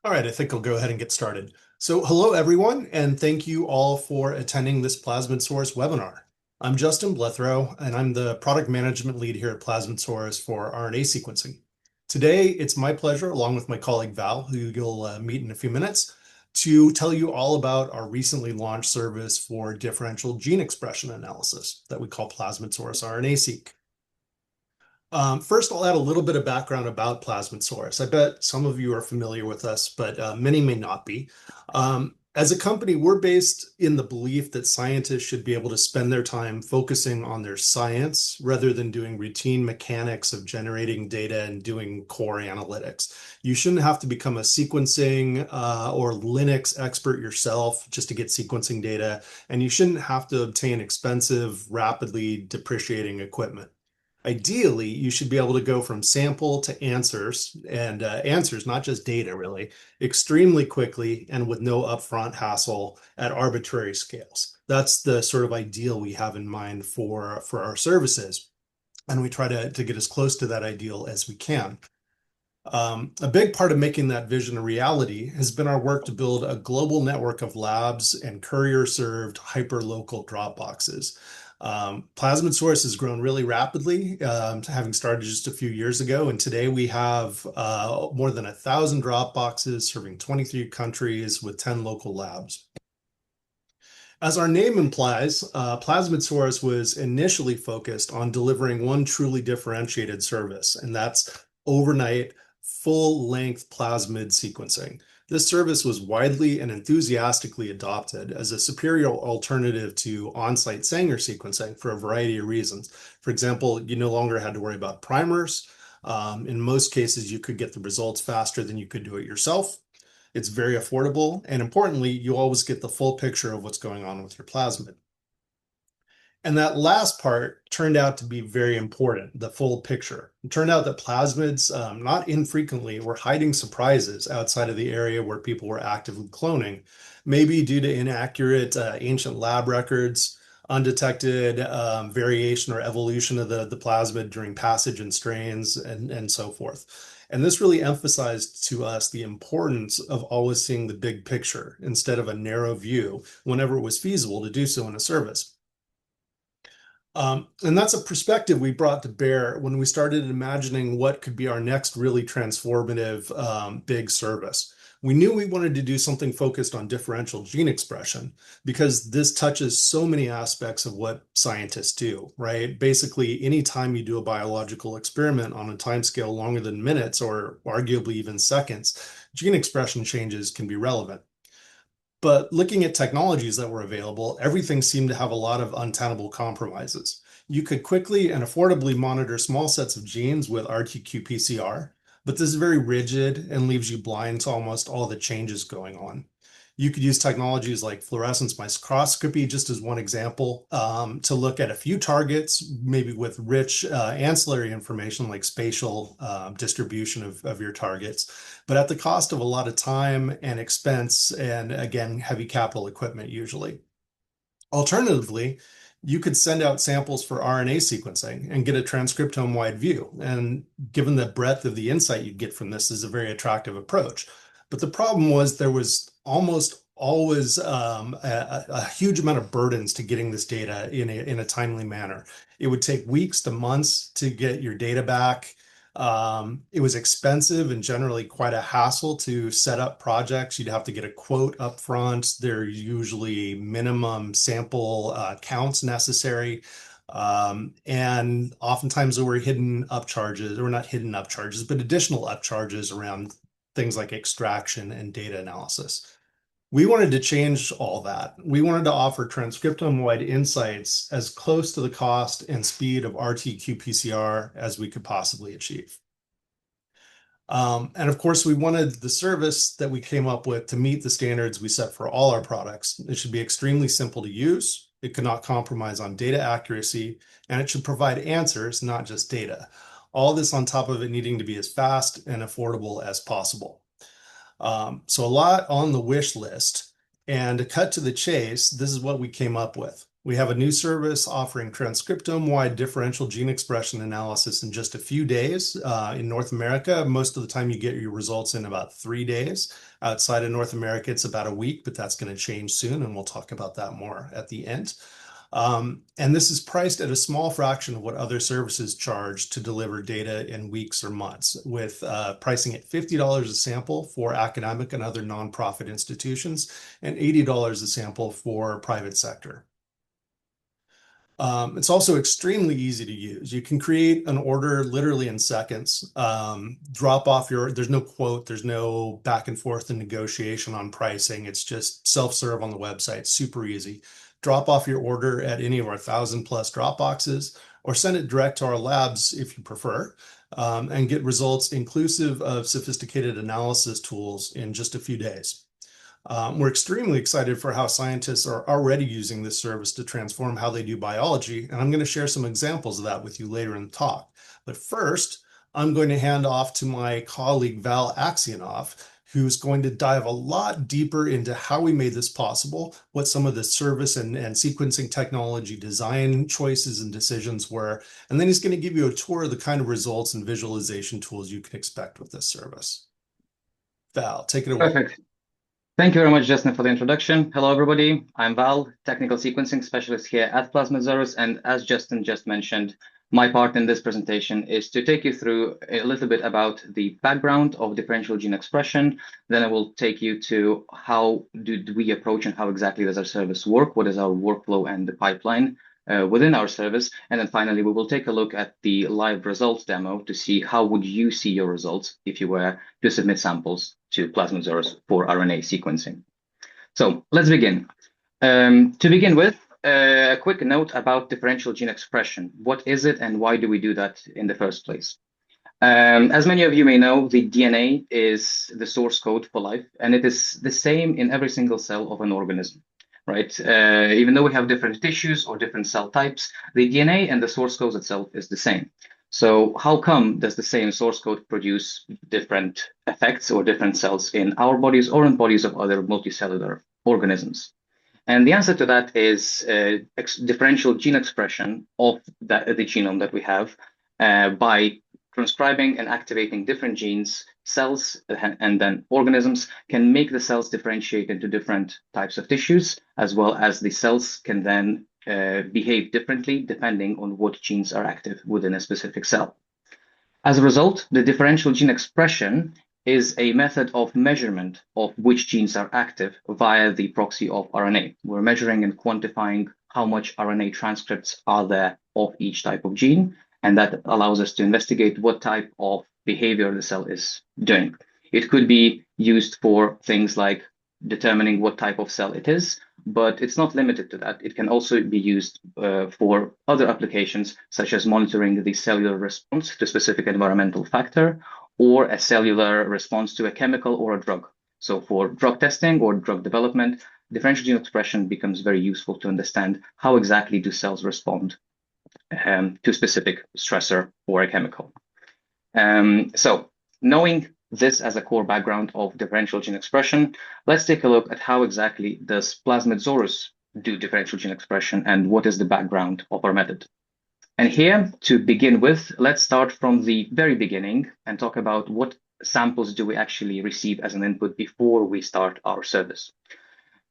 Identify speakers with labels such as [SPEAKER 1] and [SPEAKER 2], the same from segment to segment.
[SPEAKER 1] All right, I think I'll go ahead and get started. So hello, everyone, and thank you all for attending this Plasmidsaurus webinar. I'm Justin Blethrow, and I'm the product management lead here at Plasmidsaurus for RNA sequencing. Today, it's my pleasure, along with my colleague Val, who you'll meet in a few minutes, to tell you all about our recently launched service for differential gene expression analysis that we call Plasmidsaurus RNA-Seq. First, I'll add a little bit of background about Plasmidsaurus. I bet some of you are familiar with us, but many may not be. As a company, we're based in the belief that scientists should be able to spend their time focusing on their science rather than doing routine mechanics of generating data and doing core analytics. You shouldn't have to become a sequencing or Linux expert yourself just to get sequencing data, and you shouldn't have to obtain expensive, rapidly depreciating equipment. Ideally, you should be able to go from sample to answers and answers, not just data really, extremely quickly and with no upfront hassle at arbitrary scales. That's the sort of ideal we have in mind for our services. And we try to get as close to that ideal as we can. A big part of making that vision a reality has been our work to build a global network of labs and courier-served hyper-local drop boxes. Plasmidsaurus has grown really rapidly, having started just a few years ago, and today we have more than 1,000 drop boxes serving 23 countries with 10 local labs. As our name implies, Plasmidsaurus was initially focused on delivering one truly differentiated service, and that's overnight full-length plasmid sequencing. This service was widely and enthusiastically adopted as a superior alternative to on-site Sanger sequencing for a variety of reasons. For example, you no longer had to worry about primers. In most cases, you could get the results faster than you could do it yourself. It's very affordable, and importantly, you always get the full picture of what's going on with your plasmid. And that last part turned out to be very important, the full picture. It turned out that plasmids, not infrequently, were hiding surprises outside of the area where people were actively cloning, maybe due to inaccurate ancient lab records, undetected variation or evolution of the plasmid during passage in strains, and so forth. And this really emphasized to us the importance of always seeing the big picture instead of a narrow view whenever it was feasible to do so in a service. And that's a perspective we brought to bear when we started imagining what could be our next really transformative big service. We knew we wanted to do something focused on differential gene expression because this touches so many aspects of what scientists do, right? Basically, anytime you do a biological experiment on a timescale longer than minutes or arguably even seconds, gene expression changes can be relevant. But looking at technologies that were available, everything seemed to have a lot of untenable compromises. You could quickly and affordably monitor small sets of genes with RT-qPCR, but this is very rigid and leaves you blind to almost all the changes going on. You could use technologies like fluorescence microscopy, just as one example, to look at a few targets, maybe with rich ancillary information like spatial distribution of your targets, but at the cost of a lot of time and expense, and again, heavy capital equipment usually. Alternatively, you could send out samples for RNA sequencing and get a transcriptome-wide view. And given the breadth of the insight you'd get from this is a very attractive approach. But the problem was there was almost always a huge amount of burdens to getting this data in a timely manner. It would take weeks to months to get your data back. It was expensive and generally quite a hassle to set up projects. You'd have to get a quote up front. There are usually minimum sample counts necessary. And oftentimes there were hidden upcharges, or not hidden upcharges, but additional upcharges around things like extraction and data analysis. We wanted to change all that. We wanted to offer transcriptome-wide insights as close to the cost and speed of RT-qPCR as we could possibly achieve. And of course, we wanted the service that we came up with to meet the standards we set for all our products. It should be extremely simple to use. It could not compromise on data accuracy, and it should provide answers, not just data. All this on top of it needing to be as fast and affordable as possible. So a lot on the wish list. And to cut to the chase, this is what we came up with. We have a new service offering transcriptome-wide differential gene expression analysis in just a few days. In North America, most of the time you get your results in about 3 days. Outside of North America, it's about a week, but that's going to change soon, and we'll talk about that more at the end. And this is priced at a small fraction of what other services charge to deliver data in weeks or months, with pricing at $50 a sample for academic and other nonprofit institutions and $80 a sample for private sector. It's also extremely easy to use. You can create an order literally in seconds. There's no quote, there's no back and forth and negotiation on pricing. It's just self-serve on the website, super easy. Drop off your order at any of our 1,000+ drop boxes, or send it direct to our labs if you prefer, and get results inclusive of sophisticated analysis tools in just a few days. We're extremely excited for how scientists are already using this service to transform how they do biology, and I'm going to share some examples of that with you later in the talk. But first, I'm going to hand off to my colleague Val Aksionoff, who's going to dive a lot deeper into how we made this possible, what some of the service and sequencing technology design choices and decisions were, and then he's going to give you a tour of the kind of results and visualization tools you can expect with this service. Val, take it away.
[SPEAKER 2] Perfect. Thank you very much, Justin, for the introduction. Hello, everybody. I'm Val, technical sequencing specialist here at Plasmidsaurus. And as Justin just mentioned, my part in this presentation is to take you through a little bit about the background of differential gene expression. Then I will take you to how do we approach and how exactly does our service work, what is our workflow and the pipeline within our service. And then finally, we will take a look at the live results demo to see how would you see your results if you were to submit samples to Plasmidsaurus for RNA sequencing. So let's begin. To begin with, a quick note about differential gene expression. What is it and why do we do that in the first place? As many of you may know, the DNA is the source code for life, and it is the same in every single cell of an organism, right? Even though we have different tissues or different cell types, the DNA and the source code itself is the same. So how come does the same source code produce different effects or different cells in our bodies or in bodies of other multicellular organisms? And the answer to that is differential gene expression of the genome that we have by transcribing and activating different genes, cells, and then organisms can make the cells differentiate into different types of tissues, as well as the cells can then behave differently depending on what genes are active within a specific cell. As a result, the differential gene expression is a method of measurement of which genes are active via the proxy of RNA. We're measuring and quantifying how much RNA transcripts are there of each type of gene, and that allows us to investigate what type of behavior the cell is doing. It could be used for things like determining what type of cell it is, but it's not limited to that. It can also be used for other applications, such as monitoring the cellular response to a specific environmental factor or a cellular response to a chemical or a drug. So for drug testing or drug development, differential gene expression becomes very useful to understand how exactly do cells respond to a specific stressor or a chemical. So knowing this as a core background of differential gene expression, let's take a look at how exactly does Plasmidsaurus do differential gene expression and what is the background of our method. And here, to begin with, let's start from the very beginning and talk about what samples do we actually receive as an input before we start our service.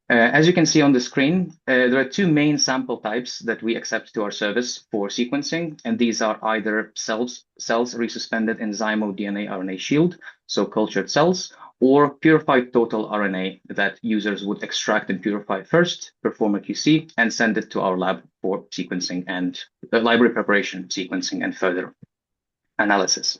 [SPEAKER 2] As you can see on the screen, there are two main sample types that we accept to our service for sequencing, and these are either cells resuspended in zymo-DNA RNA shield, so cultured cells, or purified total RNA that users would extract and purify first, perform a QC, and send it to our lab for sequencing and library preparation, sequencing, and further analysis.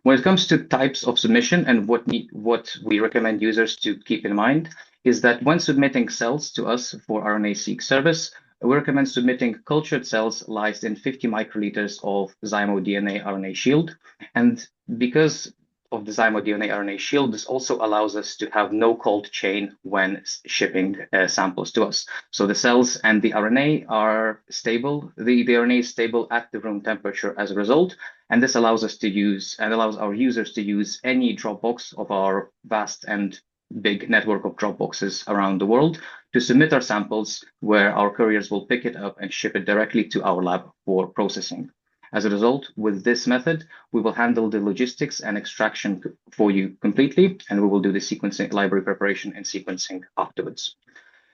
[SPEAKER 2] When it comes to types of submission and what we recommend users to keep in mind is that when submitting cells to us for RNA-Seq service, we recommend submitting cultured cells lysed in 50 microliters of zymo-DNA RNA shield. And because of the zymo-DNA RNA shield, this also allows us to have no cold chain when shipping samples to us. So the cells and the RNA are stable. The RNA is stable at the room temperature as a result. And this allows us to use and allows our users to use any Dropbox of our vast and big network of drop boxes around the world to submit our samples, where our couriers will pick it up and ship it directly to our lab for processing. As a result, with this method, we will handle the logistics and extraction for you completely, and we will do the sequencing, library preparation and sequencing afterwards.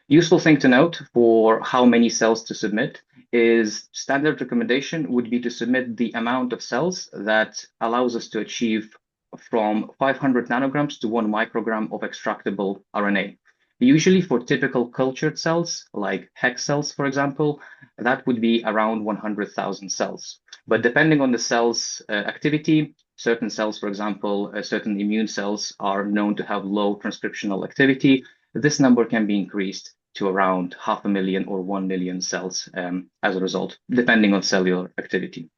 [SPEAKER 2] Useful thing to note for how many cells to submit is standard recommendation would be to submit the amount of cells that allows us to achieve from 500 nanograms to 1 microgram of extractable RNA. Usually for typical cultured cells, like HEK cells, for example, that would be around 100,000 cells. But depending on the cell's activity, certain cells, for example, certain immune cells are known to have low transcriptional activity. This number can be increased to around 500,000 or 1 million cells as a result, depending on cellular activity.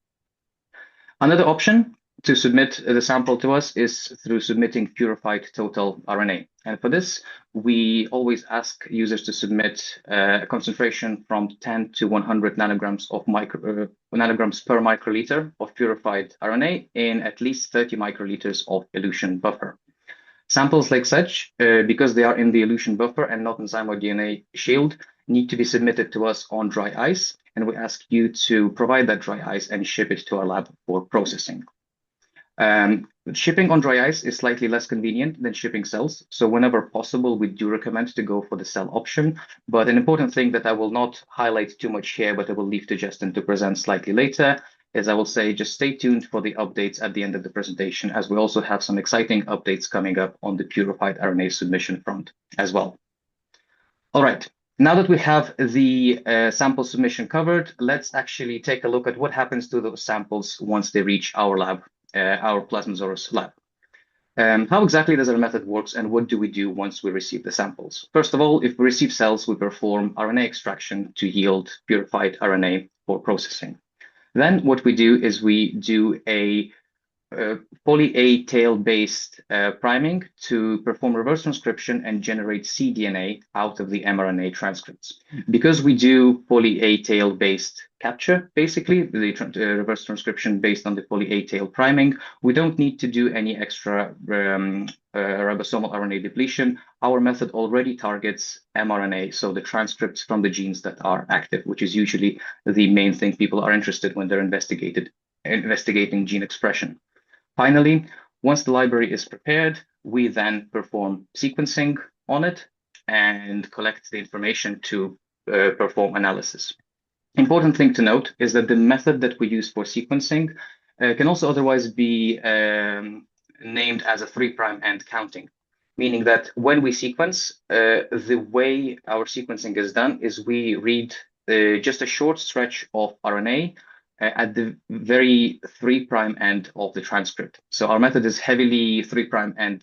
[SPEAKER 2] Another option to submit the sample to us is through submitting purified total RNA. And for this, we always ask users to submit a concentration from 10 to 100 nanograms of nanograms per microliter of purified RNA in at least 30 microliters of elution buffer. Samples like such, because they are in the elution buffer and not in zymoid DNA shield, need to be submitted to us on dry ice, and we ask you to provide that dry ice and ship it to our lab for processing. Shipping on dry ice is slightly less convenient than shipping cells, so whenever possible, we do recommend to go for the cell option. But an important thing that I will not highlight too much here, but I will leave to Justin to present slightly later, is I will say just stay tuned for the updates at the end of the presentation, as we also have some exciting updates coming up on the purified RNA submission front as well. All right, now that we have the sample submission covered, let's actually take a look at what happens to those samples once they reach our lab, our Plasmidsaurus lab. How exactly does our method works, and what do we do once we receive the samples? First of all, if we receive cells, we perform RNA extraction to yield purified RNA for processing. Then what we do is we do a poly-A tail-based priming to perform reverse transcription and generate cDNA out of the mRNA transcripts. Because we do poly-A tail-based capture, basically, the reverse transcription based on the poly-A tail priming, we don't need to do any extra ribosomal RNA depletion. Our method already targets mRNA, so the transcripts from the genes that are active, which is usually the main thing people are interested when they're investigating gene expression. Finally, once the library is prepared, we then perform sequencing on it and collect the information to perform analysis. Important thing to note is that the method that we use for sequencing can also otherwise be named as a 3' end counting, meaning that when we sequence, the way our sequencing is done is we read just a short stretch of RNA at the very 3' end of the transcript. So our method is heavily 3' end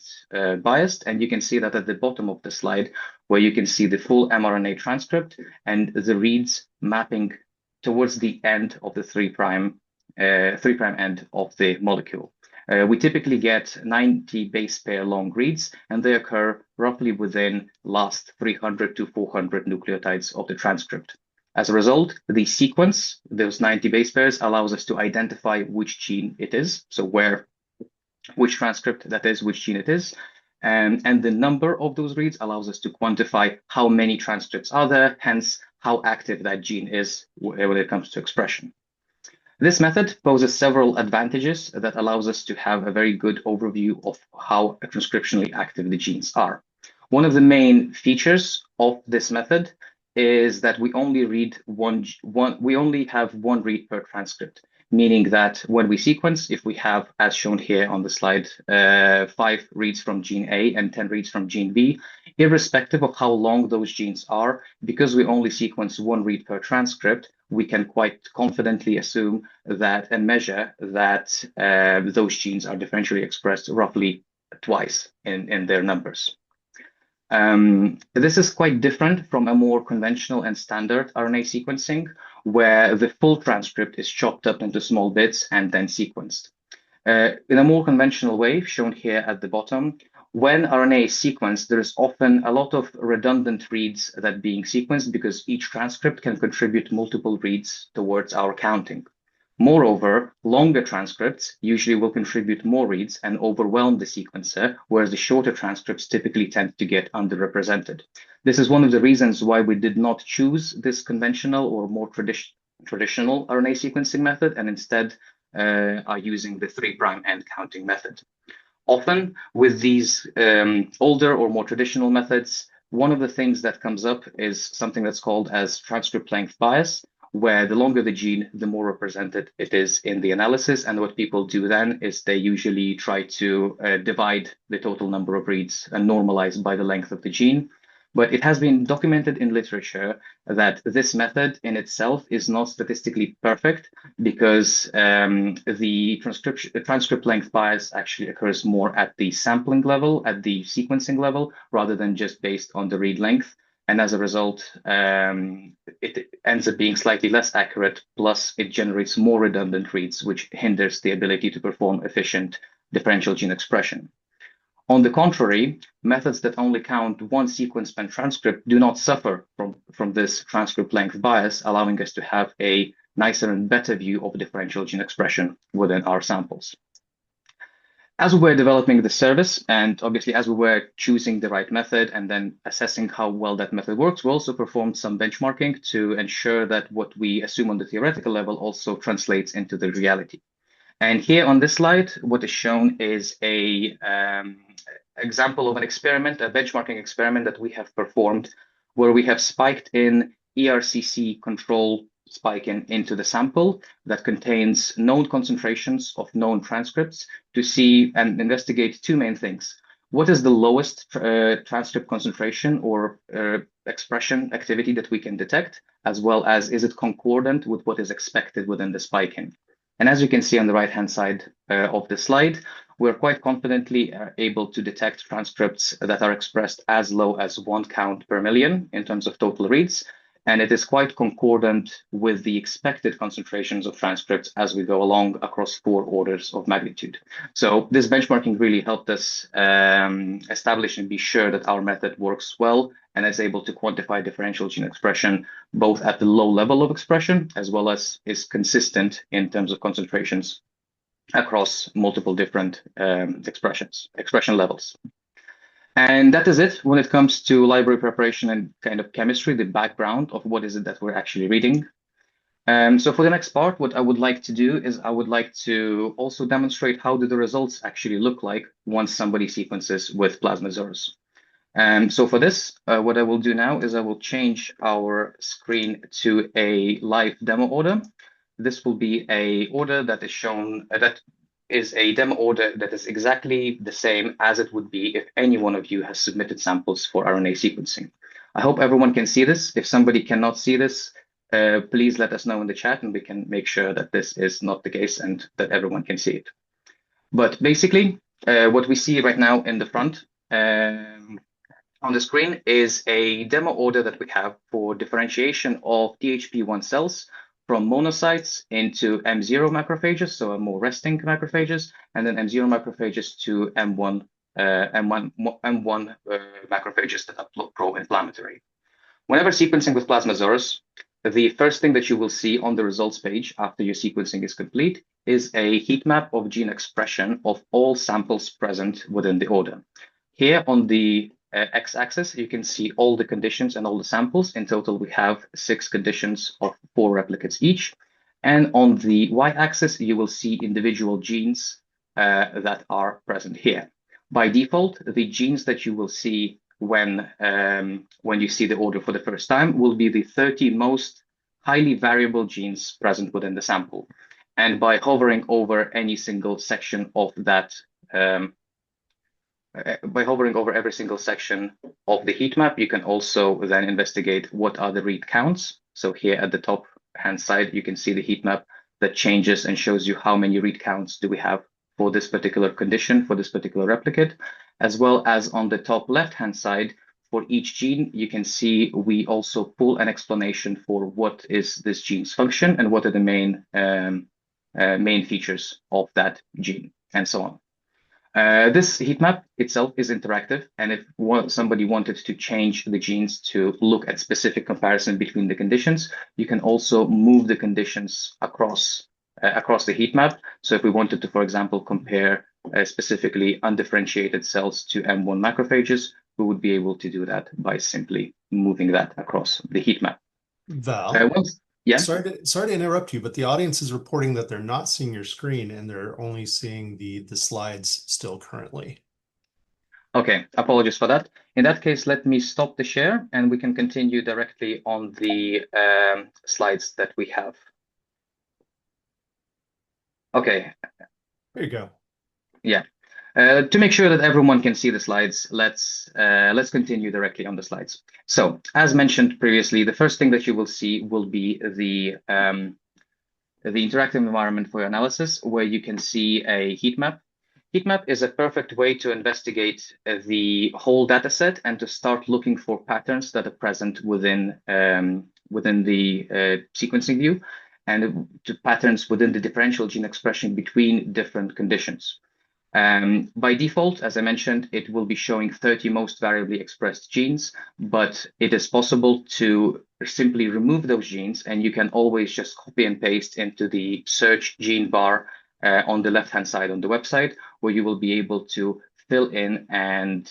[SPEAKER 2] biased, and you can see that at the bottom of the slide, where you can see the full mRNA transcript and the reads mapping towards the end of the 3' end of the molecule. We typically get 90 base pair long reads, and they occur roughly within last 300 to 400 nucleotides of the transcript. As a result, the sequence, those 90 base pairs, allows us to identify which gene it is, so which transcript that is, which gene it is, and the number of those reads allows us to quantify how many transcripts are there, hence how active that gene is when it comes to expression. This method poses several advantages that allows us to have a very good overview of how transcriptionally active the genes are. One of the main features of this method is that we only have one read per transcript, meaning that when we sequence, if we have, as shown here on the slide, 5 reads from gene A and 10 reads from gene B, irrespective of how long those genes are, because we only sequence one read per transcript, we can quite confidently assume that and measure that those genes are differentially expressed roughly twice in their numbers. This is quite different from a more conventional and standard RNA sequencing, where the full transcript is chopped up into small bits and then sequenced. In a more conventional way, shown here at the bottom, when RNA is sequenced, there is often a lot of redundant reads that are being sequenced because each transcript can contribute multiple reads towards our counting. Moreover, longer transcripts usually will contribute more reads and overwhelm the sequencer, whereas the shorter transcripts typically tend to get underrepresented. This is one of the reasons why we did not choose this conventional or more traditional RNA sequencing method, and instead are using the 3' end counting method. Often with these older or more traditional methods, one of the things that comes up is something that's called as transcript length bias, where the longer the gene, the more represented it is in the analysis. And what people do then is they usually try to divide the total number of reads and normalize by the length of the gene. But it has been documented in literature that this method in itself is not statistically perfect, because the transcript length bias actually occurs more at the sampling level, at the sequencing level, rather than just based on the read length. And as a result, it ends up being slightly less accurate, plus it generates more redundant reads, which hinders the ability to perform efficient differential gene expression. On the contrary, methods that only count one sequence per transcript do not suffer from this transcript length bias, allowing us to have a nicer and better view of differential gene expression within our samples. As we were developing the service, and obviously as we were choosing the right method and then assessing how well that method works, we also performed some benchmarking to ensure that what we assume on the theoretical level also translates into the reality. And here on this slide, what is shown is a example of an experiment, a benchmarking experiment that we have performed, where we have spiked in ERCC control spike into the sample that contains known concentrations of known transcripts to see and investigate two main things. What is the lowest transcript concentration or expression activity that we can detect, as well as is it concordant with what is expected within the spiking? And as you can see on the right-hand side of the slide, we're quite confidently able to detect transcripts that are expressed as low as 1 count per million in terms of total reads. And it is quite concordant with the expected concentrations of transcripts as we go along across 4 orders of magnitude. So this benchmarking really helped us establish and be sure that our method works well and is able to quantify differential gene expression, both at the low level of expression, as well as is consistent in terms of concentrations across multiple different expression levels. And that is it when it comes to library preparation and kind of chemistry, the background of what is it that we're actually reading. So for the next part, what I would like to do is I would like to also demonstrate how do the results actually look like once somebody sequences with Plasmidsaurus. So for this, what I will do now is I will change our screen to a live demo order. This will be a order that is shown, that is a demo order that is exactly the same as it would be if any one of you has submitted samples for RNA sequencing. I hope everyone can see this. If somebody cannot see this, please let us know in the chat and we can make sure that this is not the case and that everyone can see it. But basically, what we see right now in the front on the screen is a demo order that we have for differentiation of THP1 cells from monocytes into M0 macrophages, so more resting macrophages, and then M0 macrophages to M1 macrophages that are pro-inflammatory. Whenever sequencing with Plasmidsaurus, the first thing that you will see on the results page after your sequencing is complete is a heat map of gene expression of all samples present within the order. Here on the x-axis, you can see all the conditions and all the samples. In total, we have 6 conditions of 4 replicates each. And on the y-axis, you will see individual genes that are present here. By default, the genes that you will see when you see the order for the first time will be the 30 most highly variable genes present within the sample. And by hovering over any single section of that by hovering over every single section of the heat map, you can also then investigate what are the read counts. So here at the top hand side, you can see the heat map that changes and shows you how many read counts do we have for this particular condition, for this particular replicate, as well as on the top left hand side, for each gene, you can see we also pull an explanation for what is this gene's function and what are the main features of that gene, and so on. This heat map itself is interactive, and if somebody wanted to change the genes to look at specific comparison between the conditions, you can also move the conditions across across the heat map. So if we wanted to, for example, compare specifically undifferentiated cells to M1 macrophages, we would be able to do that by simply moving that across the heat map.
[SPEAKER 1] Val,
[SPEAKER 2] Yeah.
[SPEAKER 1] sorry to interrupt you, but the audience is reporting that they're not seeing your screen and they're only seeing the slides still currently.
[SPEAKER 2] Okay, apologies for that. In that case, let me stop the share and we can continue directly on the slides that we have. Okay.
[SPEAKER 1] There you go.
[SPEAKER 2] Yeah. To make sure that everyone can see the slides, let's continue directly on the slides. So, as mentioned previously, the first thing that you will see will be the interactive environment for your analysis, where you can see a heat map. Heat map is a perfect way to investigate the whole data set and to start looking for patterns that are present within the sequencing view and to patterns within the differential gene expression between different conditions. By default, as I mentioned, it will be showing 30 most variably expressed genes, but it is possible to simply remove those genes, and you can always just copy and paste into the search gene bar on the left-hand side on the website, where you will be able to fill in and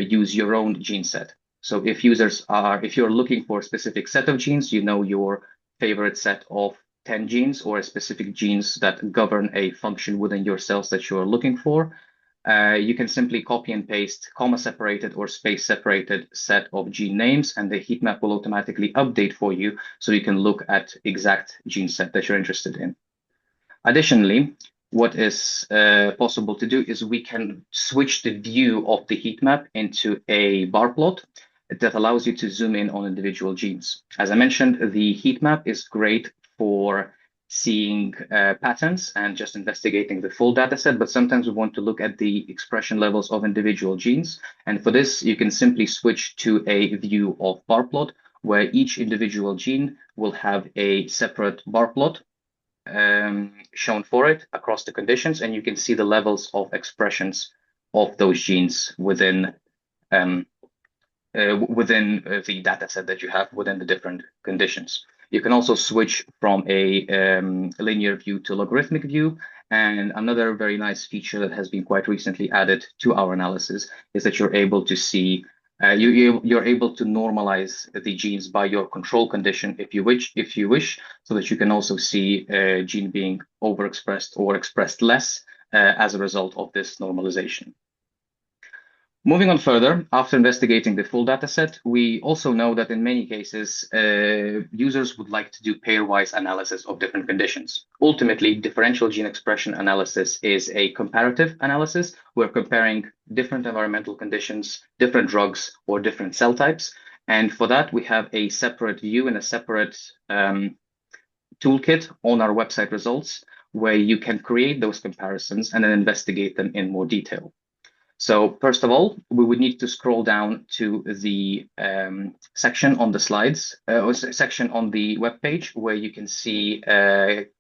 [SPEAKER 2] use your own gene set. So if you're looking for a specific set of genes, you know your favorite set of 10 genes or specific genes that govern a function within your cells that you're looking for, you can simply copy and paste comma-separated or space-separated set of gene names, and the heat map will automatically update for you so you can look at exact gene set that you're interested in. Additionally, what is possible to do is we can switch the view of the heat map into a bar plot that allows you to zoom in on individual genes. As I mentioned, the heat map is great for seeing patterns and just investigating the full data set, but sometimes we want to look at the expression levels of individual genes. And for this, you can simply switch to a view of bar plot, where each individual gene will have a separate bar plot shown for it across the conditions, and you can see the levels of expressions of those genes within the data set that you have within the different conditions. You can also switch from a linear view to logarithmic view. And another very nice feature that has been quite recently added to our analysis is that you're able to see you're able to normalize the genes by your control condition if you wish, so that you can also see a gene being overexpressed or expressed less as a result of this normalization. Moving on further, after investigating the full data set, we also know that in many cases, users would like to do pairwise analysis of different conditions. Ultimately, differential gene expression analysis is a comparative analysis. We're comparing different environmental conditions, different drugs, or different cell types. And for that, we have a separate view and a separate toolkit on our website results, where you can create those comparisons and then investigate them in more detail. So first of all, we would need to scroll down to the section on the slides, or section on the web page, where you can see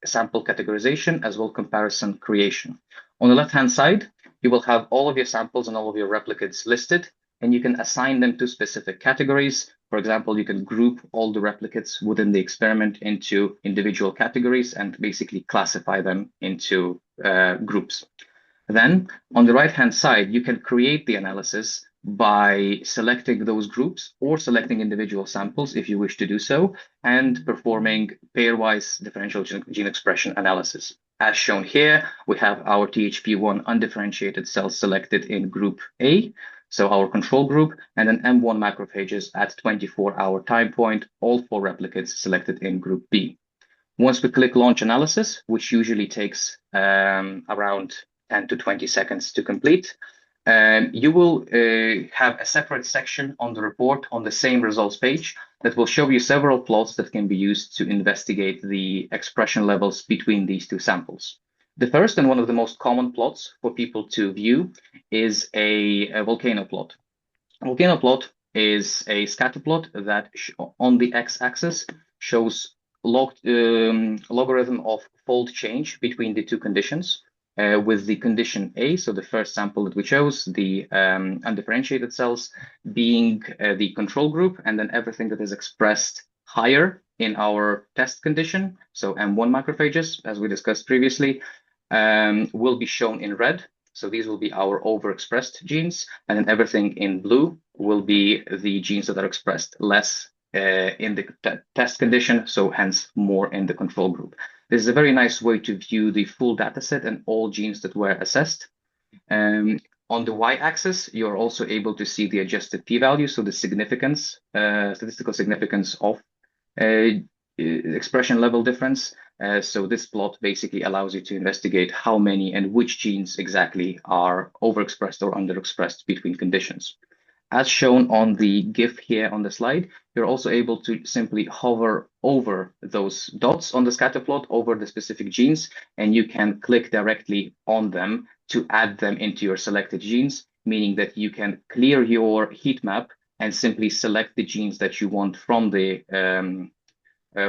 [SPEAKER 2] sample categorization as well comparison creation. On the left-hand side, you will have all of your samples and all of your replicates listed, and you can assign them to specific categories. For example, you can group all the replicates within the experiment into individual categories and basically classify them into groups. Then on the right-hand side, you can create the analysis by selecting those groups or selecting individual samples if you wish to do so, and performing pairwise differential gene expression analysis. As shown here, we have our THP1 undifferentiated cells selected in group A, so our control group, and then M1 macrophages at 24-hour time point, all 4 replicates selected in group B. Once we click launch analysis, which usually takes around 10 to 20 seconds to complete, you will have a separate section on the report on the same results page that will show you several plots that can be used to investigate the expression levels between these 2 samples. The first and one of the most common plots for people to view is a volcano plot. A volcano plot is a scatter plot that on the x-axis shows logarithm of fold change between the 2 conditions. With the condition A, so the first sample that we chose, the undifferentiated cells being the control group, and then everything that is expressed higher in our test condition, so M1 macrophages, as we discussed previously, will be shown in red. So these will be our overexpressed genes, and then everything in blue will be the genes that are expressed less in the test condition, so hence more in the control group. This is a very nice way to view the full data set and all genes that were assessed. On the y-axis, you're also able to see the adjusted p-value, so the significance, statistical significance of expression level difference. So this plot basically allows you to investigate how many and which genes exactly are overexpressed or underexpressed between conditions. As shown on the GIF here on the slide, you're also able to simply hover over those dots on the scatter plot over the specific genes, and you can click directly on them to add them into your selected genes, meaning that you can clear your heat map and simply select the genes that you want from the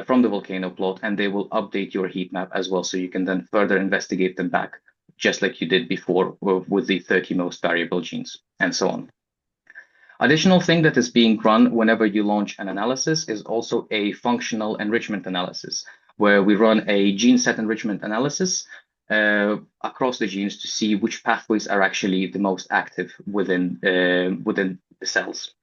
[SPEAKER 2] volcano plot, and they will update your heat map as well. So you can then further investigate them back, just like you did before with the 30 most variable genes and so on. Additional thing that is being run whenever you launch an analysis is also a functional enrichment analysis, where we run a gene set enrichment analysis across the genes to see which pathways are actually the most active within the cells.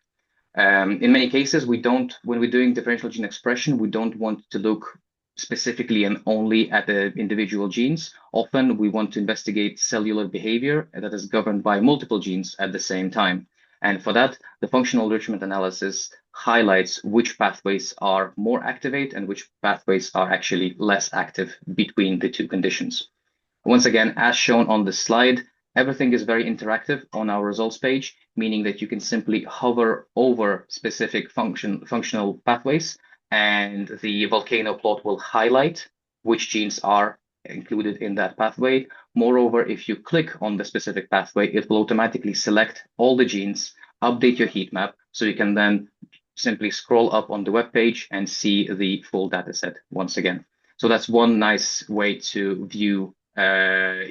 [SPEAKER 2] In many cases, when we're doing differential gene expression, we don't want to look specifically and only at the individual genes. Often we want to investigate cellular behavior that is governed by multiple genes at the same time. And for that, the functional enrichment analysis highlights which pathways are more activate and which pathways are actually less active between the two conditions. Once again, as shown on the slide, everything is very interactive on our results page, meaning that you can simply hover over specific functional pathways, and the volcano plot will highlight which genes are included in that pathway. Moreover, if you click on the specific pathway, it will automatically select all the genes, update your heat map, so you can then simply scroll up on the web page and see the full data set once again. So that's one nice way to view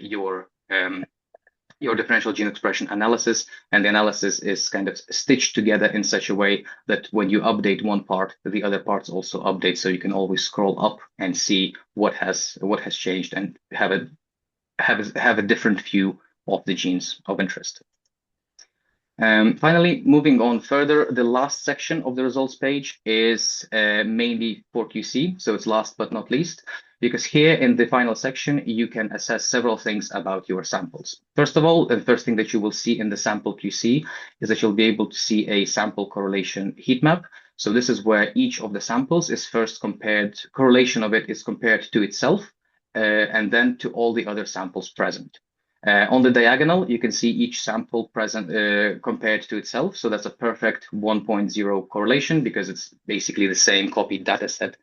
[SPEAKER 2] your differential gene expression analysis, and the analysis is kind of stitched together in such a way that when you update one part, the other parts also update, so you can always scroll up and see what has changed and have a different view of the genes of interest. Finally, moving on further, the last section of the results page is mainly for QC, so it's last but not least, because here in the final section, you can assess several things about your samples. First of all, the first thing that you will see in the sample QC is that you'll be able to see a sample correlation heat map. So this is where each of the samples is first compared, correlation of it is compared to itself, and then to all the other samples present. On the diagonal, you can see each sample present compared to itself. So that's a perfect 1.0 correlation because it's basically the same copied data set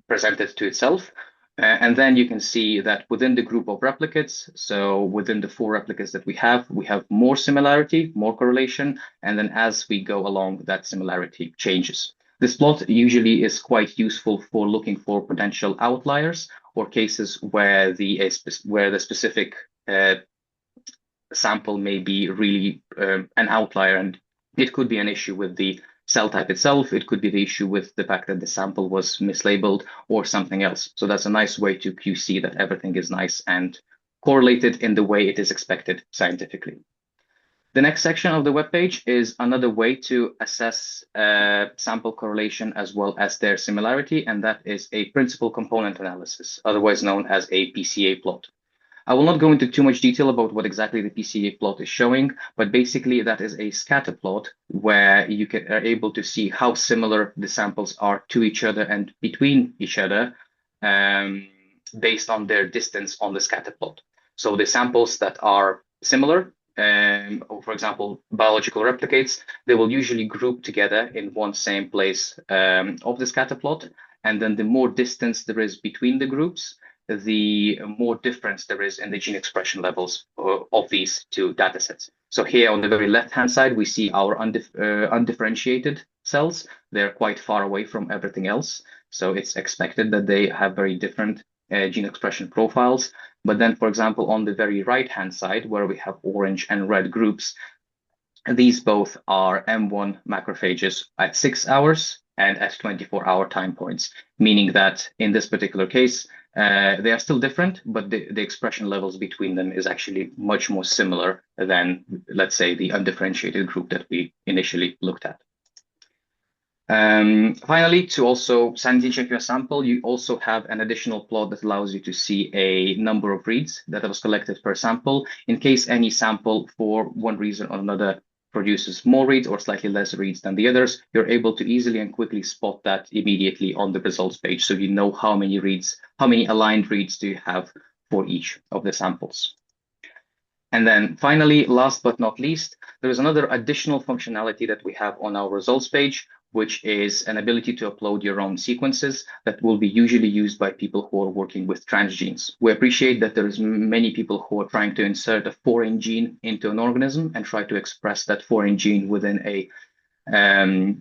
[SPEAKER 2] presented to itself. And then you can see that within the group of replicates, so within the 4 replicates that we have more similarity, more correlation. And then as we go along, that similarity changes. This plot usually is quite useful for looking for potential outliers or cases where the specific sample may be really an outlier, and it could be an issue with the cell type itself. It could be the issue with the fact that the sample was mislabeled or something else. So that's a nice way to QC that everything is nice and correlated in the way it is expected scientifically. The next section of the webpage is another way to assess sample correlation as well as their similarity, and that is a principal component analysis, otherwise known as a PCA plot. I will not go into too much detail about what exactly the PCA plot is showing, but basically that is a scatter plot where you are able to see how similar the samples are to each other and between each other based on their distance on the scatter plot. So the samples that are similar, for example, biological replicates, they will usually group together in one same place of the scatter plot. And then the more distance there is between the groups, the more difference there is in the gene expression levels of these two data sets. So here on the very left-hand side, we see our undifferentiated cells. They're quite far away from everything else. So it's expected that they have very different gene expression profiles. But then, for example, on the very right-hand side, where we have orange and red groups, these both are M1 macrophages at 6 hours and at 24-hour time points, meaning that in this particular case, they are still different, but the expression levels between them is actually much more similar than, let's say, the undifferentiated group that we initially looked at. Finally, to also sanity check your sample, you also have an additional plot that allows you to see a number of reads that was collected per sample. In case any sample, for one reason or another, produces more reads or slightly less reads than the others, you're able to easily and quickly spot that immediately on the results page. So you know how many reads, how many aligned reads do you have for each of the samples. And then finally, last but not least, there is another additional functionality that we have on our results page, which is an ability to upload your own sequences that will be usually used by people who are working with transgenes. We appreciate that there is many people who are trying to insert a foreign gene into an organism and try to express that foreign gene within a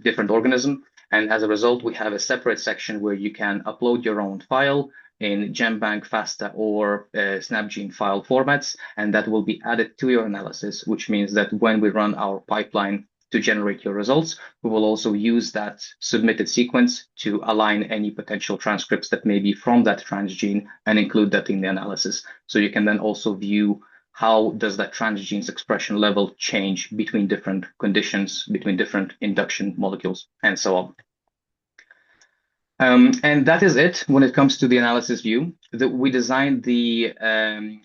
[SPEAKER 2] different organism. And as a result, we have a separate section where you can upload your own file in GenBank, FASTA, or SnapGene file formats, and that will be added to your analysis, which means that when we run our pipeline to generate your results, we will also use that submitted sequence to align any potential transcripts that may be from that transgene and include that in the analysis. So you can then also view how does that transgene's expression level change between different conditions, between different induction molecules, and so on. And that is it when it comes to the analysis view. We designed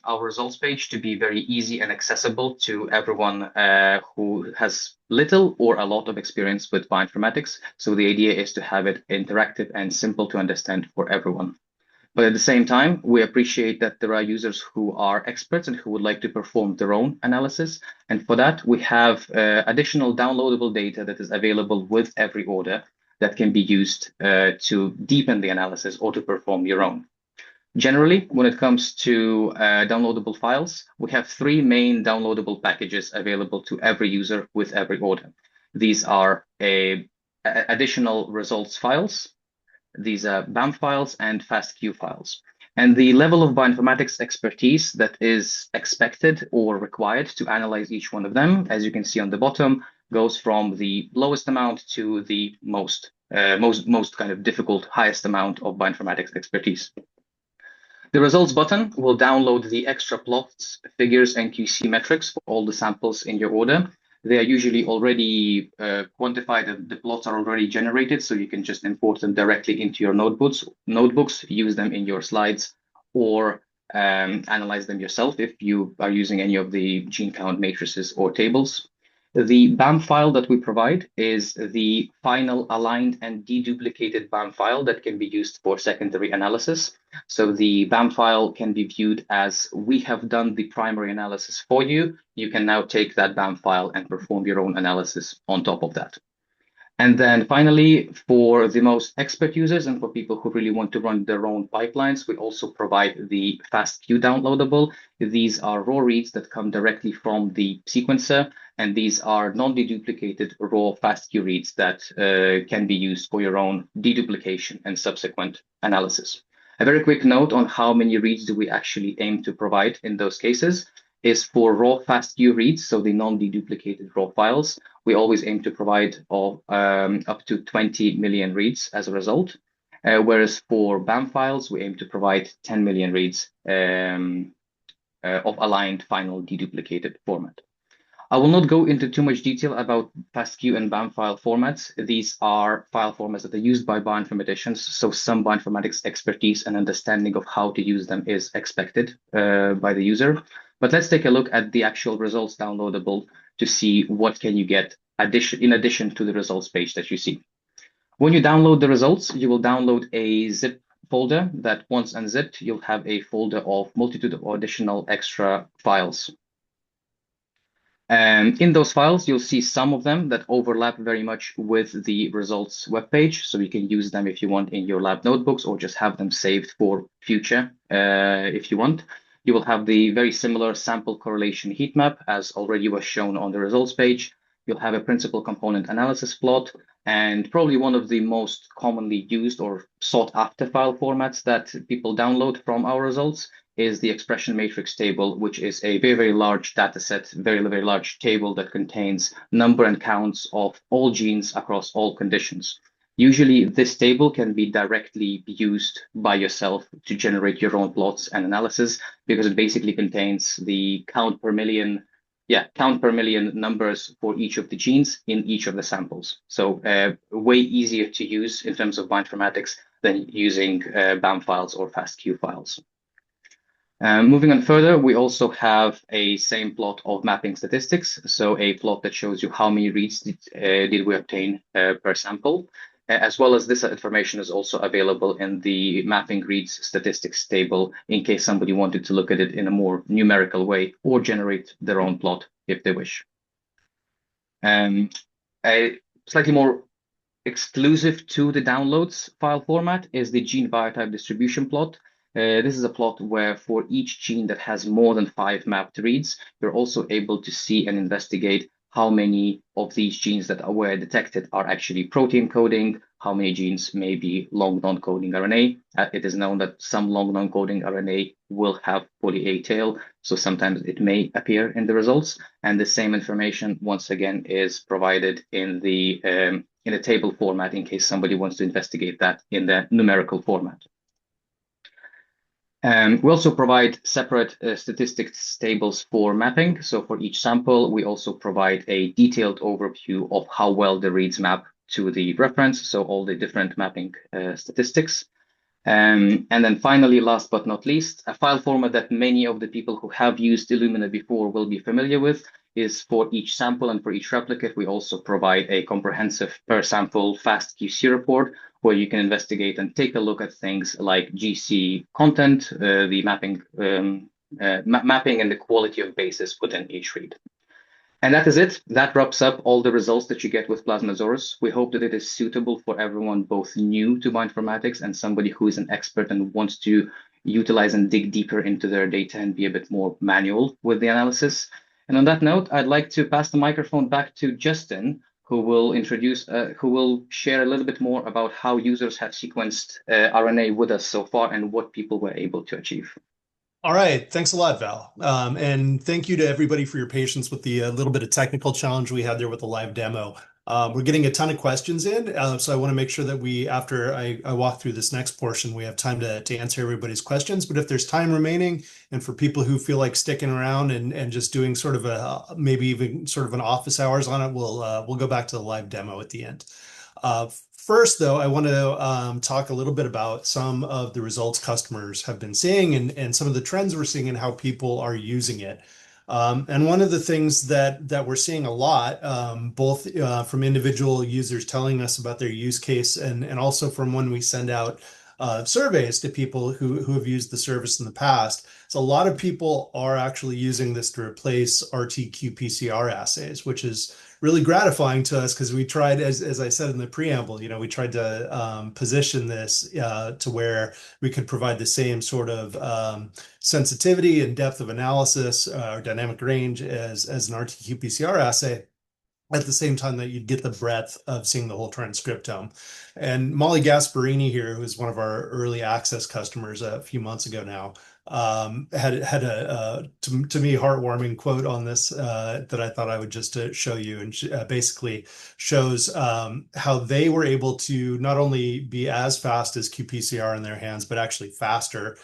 [SPEAKER 2] our results page to be very easy and accessible to everyone who has little or a lot of experience with bioinformatics. So the idea is to have it interactive and simple to understand for everyone. But at the same time, we appreciate that there are users who are experts and who would like to perform their own analysis. And for that, we have additional downloadable data that is available with every order that can be used to deepen the analysis or to perform your own. Generally, when it comes to downloadable files, we have three main downloadable packages available to every user with every order. These are additional results files, these are BAM files, and FASTQ files. And the level of bioinformatics expertise that is expected or required to analyze each one of them, as you can see on the bottom, goes from the lowest amount to the most kind of difficult, highest amount of bioinformatics expertise. The results button will download the extra plots, figures, and QC metrics for all the samples in your order. They are usually already quantified. The plots are already generated, so you can just import them directly into your notebooks, use them in your slides, or analyze them yourself if you are using any of the gene count matrices or tables. The BAM file that we provide is the final aligned and deduplicated BAM file that can be used for secondary analysis. So the BAM file can be viewed as we have done the primary analysis for you. You can now take that BAM file and perform your own analysis on top of that. And then finally, for the most expert users and for people who really want to run their own pipelines, we also provide the FASTQ downloadable. These are raw reads that come directly from the sequencer, and these are non-deduplicated raw FASTQ reads that can be used for your own deduplication and subsequent analysis. A very quick note on how many reads do we actually aim to provide in those cases is for raw FASTQ reads, so the non-deduplicated raw files, we always aim to provide up to 20 million reads as a result. Whereas for BAM files, we aim to provide 10 million reads of aligned final deduplicated format. I will not go into too much detail about FASTQ and BAM file formats. These are file formats that are used by bioinformaticians, so some bioinformatics expertise and understanding of how to use them is expected by the user. But let's take a look at the actual results downloadable to see what can you get in addition to the results page that you see. When you download the results, you will download a zip folder that once unzipped, you'll have a folder of multitude of additional extra files. And in those files, you'll see some of them that overlap very much with the results webpage. So you can use them if you want in your lab notebooks or just have them saved for future if you want. You will have the very similar sample correlation heat map as already was shown on the results page. You'll have a principal component analysis plot, and probably one of the most commonly used or sought after file formats that people download from our results is the expression matrix table, which is a very, very large data set, very, very large table that contains number and counts of all genes across all conditions. Usually, this table can be directly used by yourself to generate your own plots and analysis because it basically contains the count per million numbers for each of the genes in each of the samples. So way easier to use in terms of bioinformatics than using BAM files or FASTQ files. Moving on further, we also have a same plot of mapping statistics. So a plot that shows you how many reads did we obtain per sample, as well as this information is also available in the mapping reads statistics table in case somebody wanted to look at it in a more numerical way or generate their own plot if they wish. A slightly more exclusive to the downloads file format is the gene biotype distribution plot. This is a plot where for each gene that has more than 5 mapped reads, you're also able to see and investigate how many of these genes that were detected are actually protein coding, how many genes may be long non-coding RNA. It is known that some long non-coding RNA will have poly A tail, so sometimes it may appear in the results. And the same information, once again, is provided in a table format in case somebody wants to investigate that in the numerical format. We also provide separate statistics tables for mapping. So for each sample, we also provide a detailed overview of how well the reads map to the reference, so all the different mapping statistics. And then finally, last but not least, a file format that many of the people who have used Illumina before will be familiar with is for each sample and for each replicate, we also provide a comprehensive per sample FASTQC report where you can investigate and take a look at things like GC content, the mapping, mapping and the quality of bases within each read. And that is it. That wraps up all the results that you get with Plasmidsaurus. We hope that it is suitable for everyone, both new to bioinformatics and somebody who is an expert and wants to utilize and dig deeper into their data and be a bit more manual with the analysis. And on that note, I'd like to pass the microphone back to Justin, who will share a little bit more about how users have sequenced RNA with us so far and what people were able to achieve.
[SPEAKER 1] All right. Thanks a lot, Val. And thank you to everybody for your patience with the little bit of technical challenge we had there with the live demo. We're getting a ton of questions in, so I want to make sure that after I walk through this next portion, we have time to answer everybody's questions. But if there's time remaining, and for people who feel like sticking around and just doing sort of maybe even sort of an office hours on it, we'll go back to the live demo at the end. First, though, I want to talk a little bit about some of the results customers have been seeing and some of the trends we're seeing and how people are using it. And one of the things that we're seeing a lot, both from individual users telling us about their use case and also from when we send out surveys to people who have used the service in the past. So a lot of people are actually using this to replace RT-qPCR assays, which is really gratifying to us because we tried, as I said in the preamble, we tried to position this to where we could provide the same sort of sensitivity and depth of analysis or dynamic range as an RT-qPCR assay, at the same time that you'd get the breadth of seeing the whole transcriptome. And Molly Gasparini here, who's one of our early access customers a few months ago now, had a to me heartwarming quote on this that I thought I would just show you, and basically shows how they were able to not only be as fast as qPCR in their hands, but actually faster.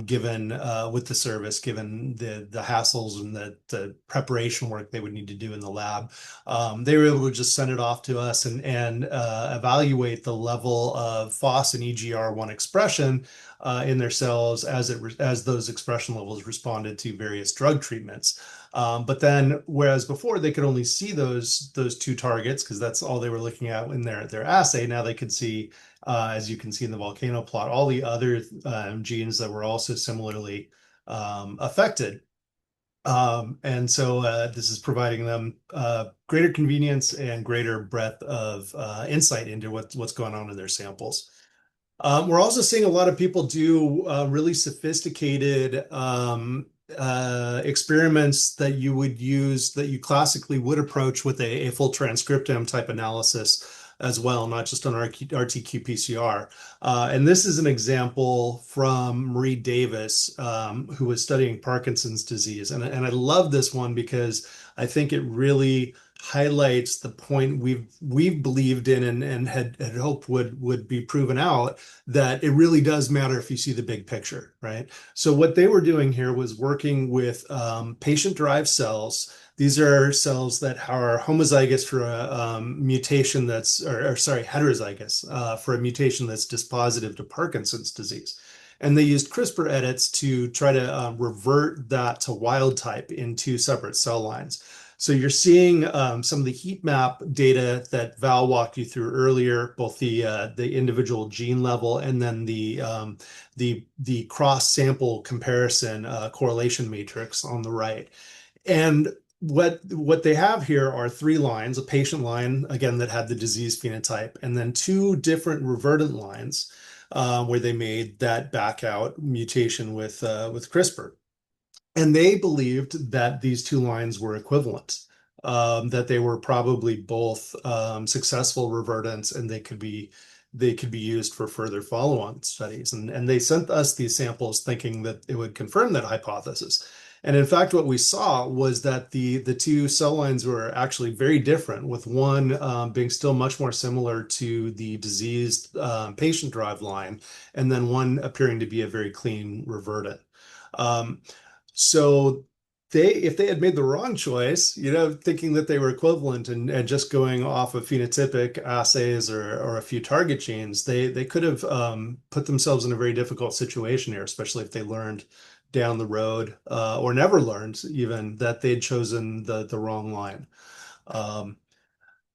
[SPEAKER 1] Given with the service, given the hassles and the preparation work they would need to do in the lab, they were able to just send it off to us and evaluate the level of FOS and EGR1 expression in their cells as those expression levels responded to various drug treatments. But then, whereas before they could only see those two targets because that's all they were looking at in their assay, now they could see, as you can see in the volcano plot, all the other genes that were also similarly affected. And so this is providing them greater convenience and greater breadth of insight into what's going on in their samples. We're also seeing a lot of people do really sophisticated experiments that you would use, that you classically would approach with a full transcriptome type analysis as well, not just on RT-qPCR. And this is an example from Marie Davis, who was studying Parkinson's disease. And I love this one because I think it really highlights the point we've believed in and had hoped would be proven out, that it really does matter if you see the big picture, right? So what they were doing here was working with patient-derived cells. These are cells that are homozygous for a mutation that's, or sorry, heterozygous for a mutation that's dispositive to Parkinson's disease. And they used CRISPR edits to try to revert that to wild type in two separate cell lines. So you're seeing some of the heat map data that Val walked you through earlier, both the individual gene level and then the cross sample comparison correlation matrix on the right. And what they have here are three lines: a patient line, again, that had the disease phenotype, and then two different revertant lines where they made that back out mutation with CRISPR. And they believed that these two lines were equivalent, that they were probably both successful revertants, and they could be used for further follow-on studies. And they sent us these samples thinking that it would confirm that hypothesis. And in fact, what we saw was that the two cell lines were actually very different, with one being still much more similar to the diseased patient-derived line, and then one appearing to be a very clean revertant. Um, so if they had made the wrong choice, thinking that they were equivalent and just going off of phenotypic assays or a few target genes, they could have put themselves in a very difficult situation here, especially if they learned down the road or never learned even that they'd chosen the wrong line. Um,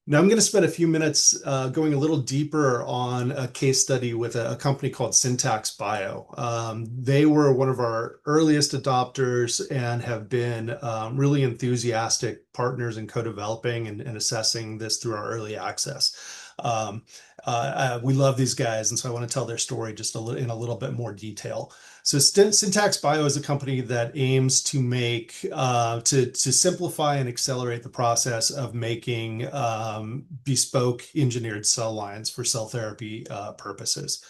[SPEAKER 1] Now, I'm going to spend a few minutes going a little deeper on a case study with a company called Syntax Bio. They were one of our earliest adopters and have been really enthusiastic partners in co-developing and assessing this through our early access. Um, we love these guys, and so I want to tell their story just in a little bit more detail. So Syntax Bio is a company that aims to make to simplify and accelerate the process of making bespoke engineered cell lines for cell therapy purposes.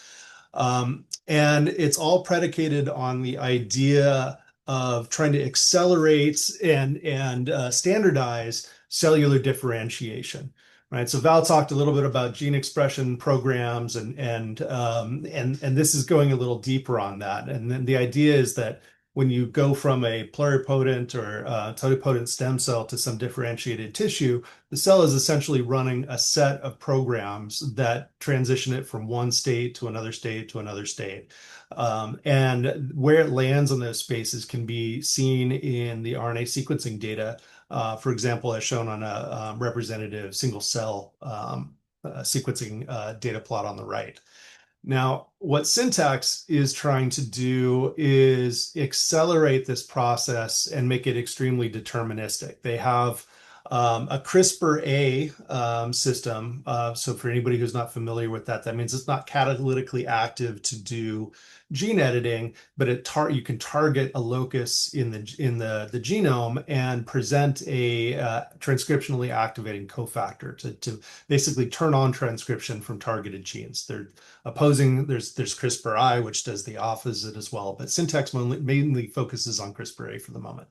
[SPEAKER 1] And it's all predicated on the idea of trying to accelerate and standardize cellular differentiation. Right. So Val talked a little bit about gene expression programs, and this is going a little deeper on that. And then the idea is that when you go from a pluripotent or totipotent stem cell to some differentiated tissue, the cell is essentially running a set of programs that transition it from one state to another state to another state. And where it lands on those spaces can be seen in the RNA sequencing data, for example, as shown on a representative single cell sequencing data plot on the right. Now, what Syntax is trying to do is accelerate this process and make it extremely deterministic. They have a CRISPR-A system. So for anybody who's not familiar with that, that means it's not catalytically active to do gene editing, but you can target a locus in the genome and present a transcriptionally activating cofactor to basically turn on transcription from targeted genes. They're opposing. There's CRISPR-I, which does the opposite as well, but Syntax mainly focuses on CRISPR-A for the moment.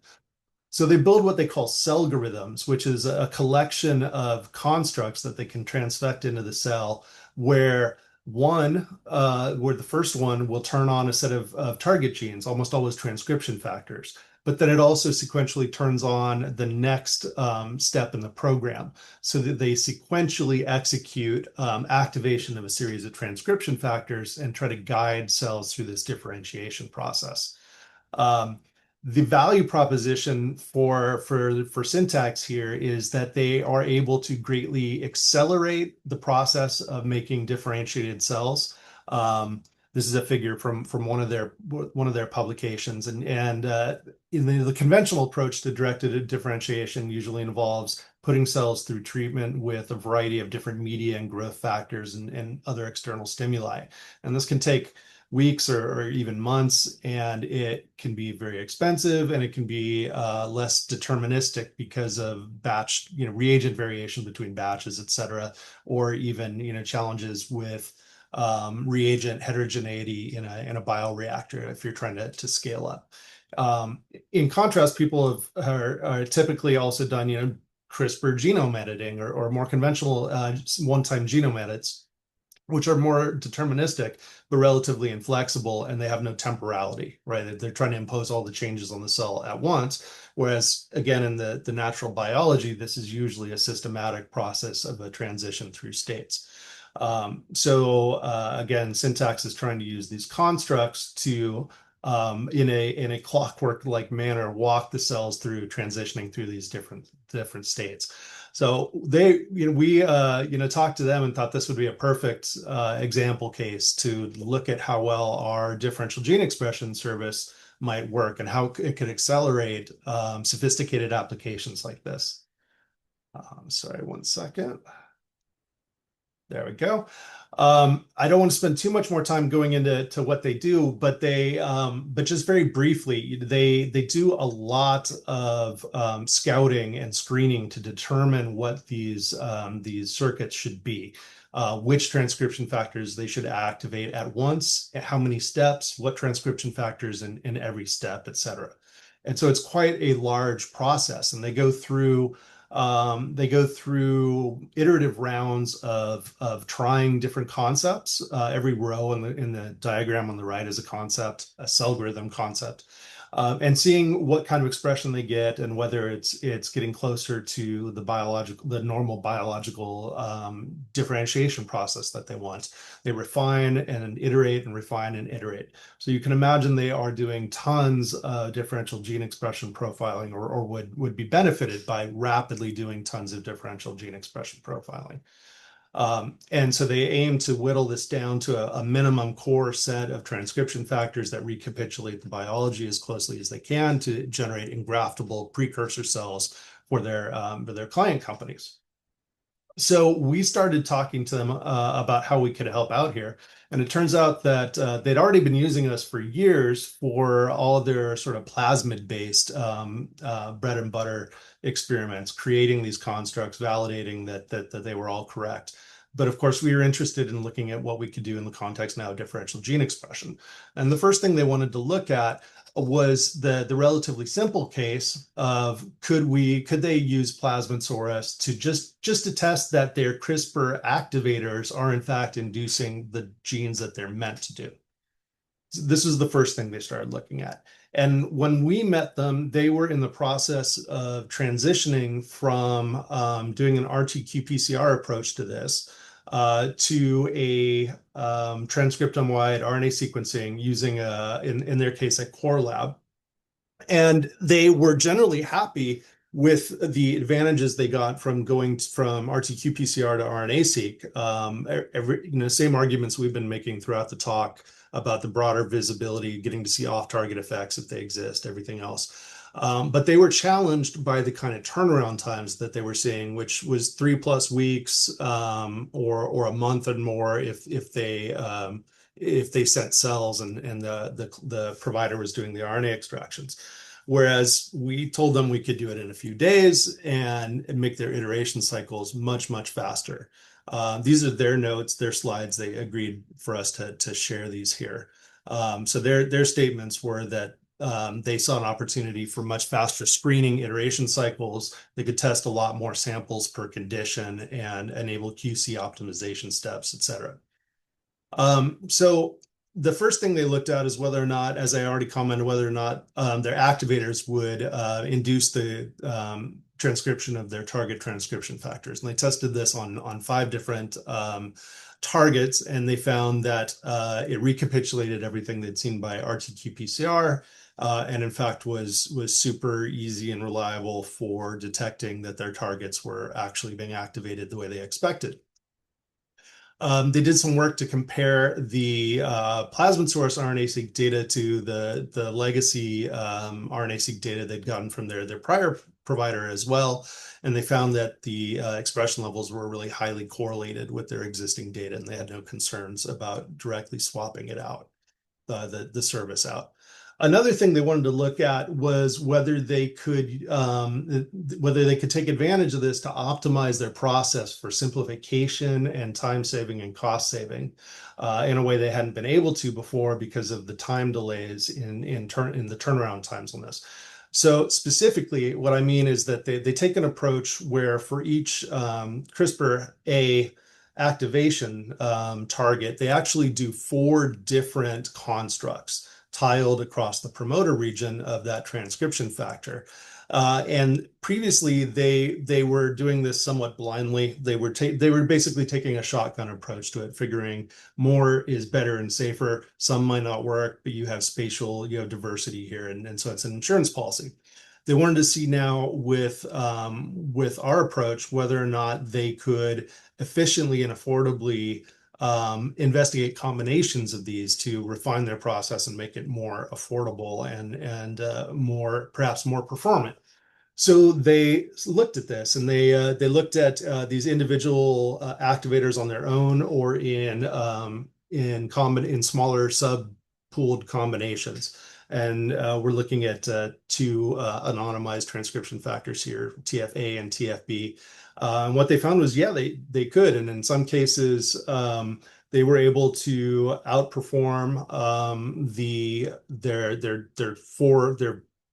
[SPEAKER 1] So they build what they call cellgorithms, which is a collection of constructs that they can transfect into the cell, where the first one will turn on a set of target genes, almost always transcription factors, but then it also sequentially turns on the next step in the program, so that they sequentially execute activation of a series of transcription factors and try to guide cells through this differentiation process. Um, the value proposition for Syntax here is that they are able to greatly accelerate the process of making differentiated cells. This is a figure from one of their publications, and in the conventional approach to directed differentiation usually involves putting cells through treatment with a variety of different media and growth factors and other external stimuli, and this can take weeks or even months, and it can be very expensive, and it can be less deterministic because of batch, reagent variation between batches, et cetera, or even, challenges with reagent heterogeneity in a bioreactor if you're trying to scale up. In contrast, people are typically also done, CRISPR genome editing or more conventional one-time genome edits, which are more deterministic but relatively inflexible, and they have no temporality, right? They're trying to impose all the changes on the cell at once. Whereas, again, in the natural biology, this is usually a systematic process of a transition through states. Again, syntax is trying to use these constructs to, in a clockwork-like manner, walk the cells through transitioning through these different states. So we talked to them and thought this would be a perfect example case to look at how well our differential gene expression service might work and how it could accelerate sophisticated applications like this. Sorry, one second. There we go. I don't want to spend too much more time going into what they do, but just very briefly, they do a lot of scouting and screening to determine what these circuits should be, which transcription factors they should activate at once, how many steps, what transcription factors in every step, et cetera. And so it's quite a large process, and they go through iterative rounds of trying different concepts. Every row in the diagram on the right is a concept, a cellgorithm concept, and seeing what kind of expression they get and whether it's getting closer to the normal biological differentiation process that they want. They refine and iterate and refine and iterate. So you can imagine they are doing tons of differential gene expression profiling, or would be benefited by rapidly doing tons of differential gene expression profiling. And so they aim to whittle this down to a minimum core set of transcription factors that recapitulate the biology as closely as they can to generate engraftable precursor cells for their client companies. So we started talking to them about how we could help out here. And it turns out that they'd already been using us for years for all of their sort of plasmid-based bread and butter experiments, creating these constructs, validating that they were all correct. But of course, we were interested in looking at what we could do in the context now of differential gene expression. And the first thing they wanted to look at was the relatively simple case of could they use Plasmidsaurus to just to test that their CRISPR activators are in fact inducing the genes that they're meant to do. This is the first thing they started looking at. And when we met them, they were in the process of transitioning from doing an RT-qPCR approach to this to a transcriptome-wide RNA sequencing using, in their case, a core lab. And they were generally happy with the advantages they got from going from RT-qPCR to RNA-Seq. Same arguments we've been making throughout the talk about the broader visibility, getting to see off-target effects if they exist, everything else. But they were challenged by the kind of turnaround times that they were seeing, which was 3+ weeks or a month and more if they sent cells and the provider was doing the RNA extractions. Whereas we told them we could do it in a few days and make their iteration cycles much, much faster. These are their notes, their slides. They agreed for us to share these here. So their statements were that they saw an opportunity for much faster screening iteration cycles. They could test a lot more samples per condition and enable QC optimization steps, et cetera. So the first thing they looked at is whether or not, as I already commented, whether or not their activators would induce the transcription of their target transcription factors. And they tested this on 5 different targets, and they found that it recapitulated everything they'd seen by RT-qPCR, and in fact was super easy and reliable for detecting that their targets were actually being activated the way they expected. They did some work to compare the Plasmidsaurus RNA-seq data to the legacy RNA-seq data they'd gotten from their prior provider as well. And they found that the expression levels were really highly correlated with their existing data, and they had no concerns about directly swapping it out, the service out. Another thing they wanted to look at was whether they could take advantage of this to optimize their process for simplification and time saving and cost saving in a way they hadn't been able to before because of the time delays in the turnaround times on this. So specifically, what I mean is that they take an approach where for each CRISPR-A activation target, they actually do 4 different constructs tiled across the promoter region of that transcription factor. And previously, they were doing this somewhat blindly. They were basically taking a shotgun approach to it, figuring more is better and safer. Some might not work, but you have diversity here, and so it's an insurance policy. They wanted to see now with our approach whether or not they could efficiently and affordably investigate combinations of these to refine their process and make it more affordable and more perhaps more performant. So they looked at this and they looked at these individual activators on their own or in smaller sub-pooled combinations. And we're looking at 2 anonymized transcription factors here, TFA and TFB. And what they found was, yeah, they could, and in some cases, they were able to outperform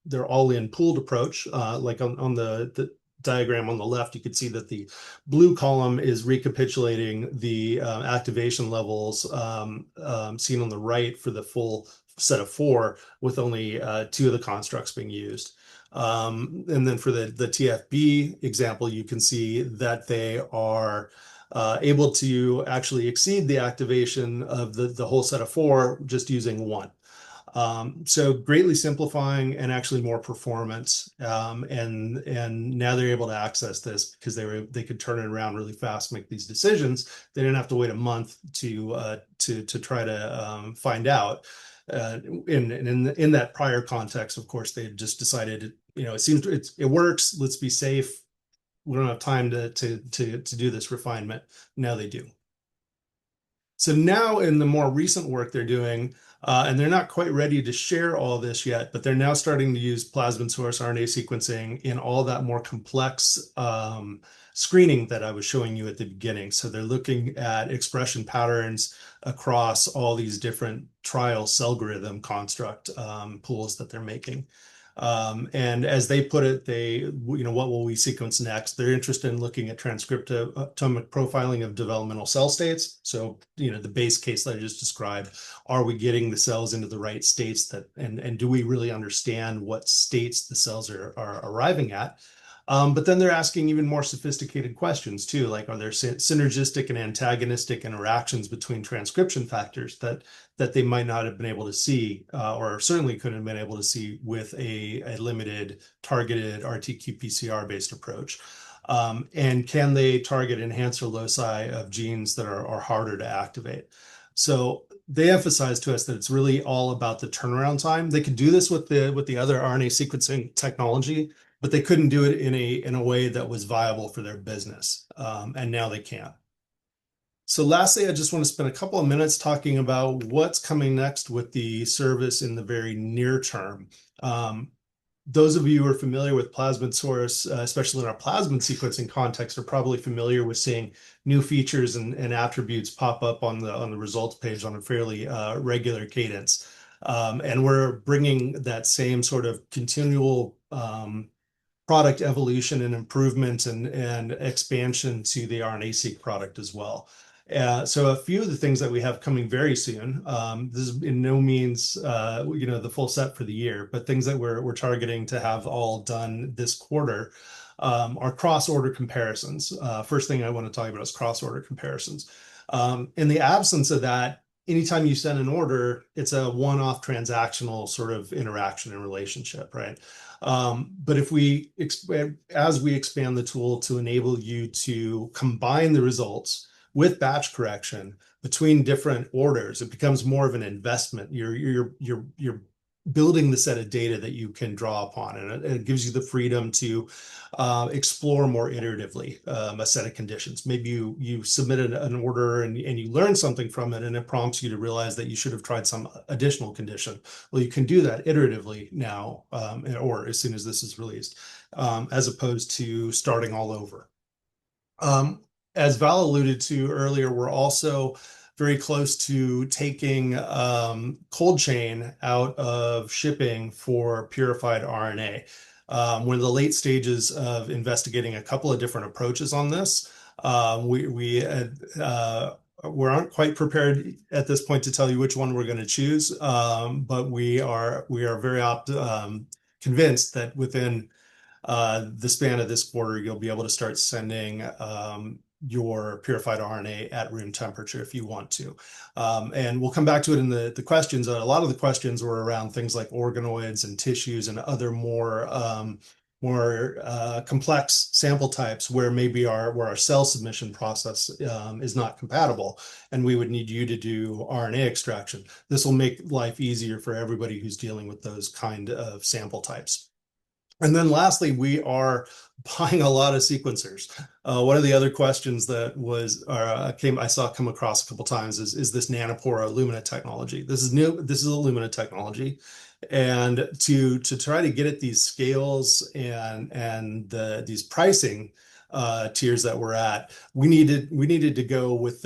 [SPEAKER 1] their all-in pooled approach. Like on the diagram on the left, you could see that the blue column is recapitulating the activation levels seen on the right for the full set of 4, with only 2 of the constructs being used. And then for the TFB example, you can see that they are able to actually exceed the activation of the whole set of 4 just using 1. So greatly simplifying and actually more performance. And now they're able to access this because they could turn it around really fast, make these decisions. They didn't have to wait a month to try to find out. In that prior context, of course, they just decided, it works. Let's be safe. We don't have time to do this refinement. Now they do. So now in the more recent work they're doing, and they're not quite ready to share all this yet, but they're now starting to use plasmid-source RNA sequencing in all that more complex screening that I was showing you at the beginning. So they're looking at expression patterns across all these different trial cellgorithm construct pools that they're making. And as they put it, what will we sequence next? They're interested in looking at transcriptomic profiling of developmental cell states. So, the base case that I just described, are we getting the cells into the right states and do we really understand what states the cells are arriving at? But then they're asking even more sophisticated questions too, like are there synergistic and antagonistic interactions between transcription factors that they might not have been able to see, or certainly couldn't have been able to see with a limited targeted RT-qPCR based approach. And can they target enhancer loci of genes that are harder to activate? So they emphasize to us that it's really all about the turnaround time. They could do this with the other RNA sequencing technology, but they couldn't do it in a way that was viable for their business. And now they can. So lastly, I just want to spend a couple of minutes talking about what's coming next with the service in the very near term. Those of you who are familiar with Plasmidsaurus, especially in our plasmid sequencing context, are probably familiar with seeing new features and attributes pop up on the results page on a fairly regular cadence. And we're bringing that same sort of continual product evolution and improvement and expansion to the RNA-Seq product as well. So a few of the things that we have coming very soon, this is in no means the full set for the year, but things that we're targeting to have all done this quarter are cross-order comparisons. First thing I want to talk about is cross-order comparisons. In the absence of that, anytime you send an order, it's a one-off transactional sort of interaction and relationship, right? But as we expand the tool to enable you to combine the results with batch correction between different orders, it becomes more of an investment. You're building the set of data that you can draw upon, and it gives you the freedom to explore more iteratively a set of conditions. Maybe you submitted an order and you learn something from it, and it prompts you to realize that you should have tried some additional condition. Well, you can do that iteratively now, or as soon as this is released, as opposed to starting all over. As Val alluded to earlier, we're also very close to taking cold chain out of shipping for purified RNA. We're in the late stages of investigating a couple of different approaches on this. We aren't quite prepared at this point to tell you which one we're going to choose, but we are very convinced that within the span of this quarter, you'll be able to start sending your purified RNA at room temperature if you want to. And we'll come back to it in the questions. A lot of the questions were around things like organoids and tissues and other more complex sample types where maybe our cell submission process is not compatible, and we would need you to do RNA extraction. This will make life easier for everybody who's dealing with those kind of sample types. And then lastly, we are buying a lot of sequencers. One of the other questions that I saw come across a couple times is this nanopore Illumina technology. This is new. This is Illumina technology, and to try to get at these scales and these pricing tiers that we're at, we needed to go with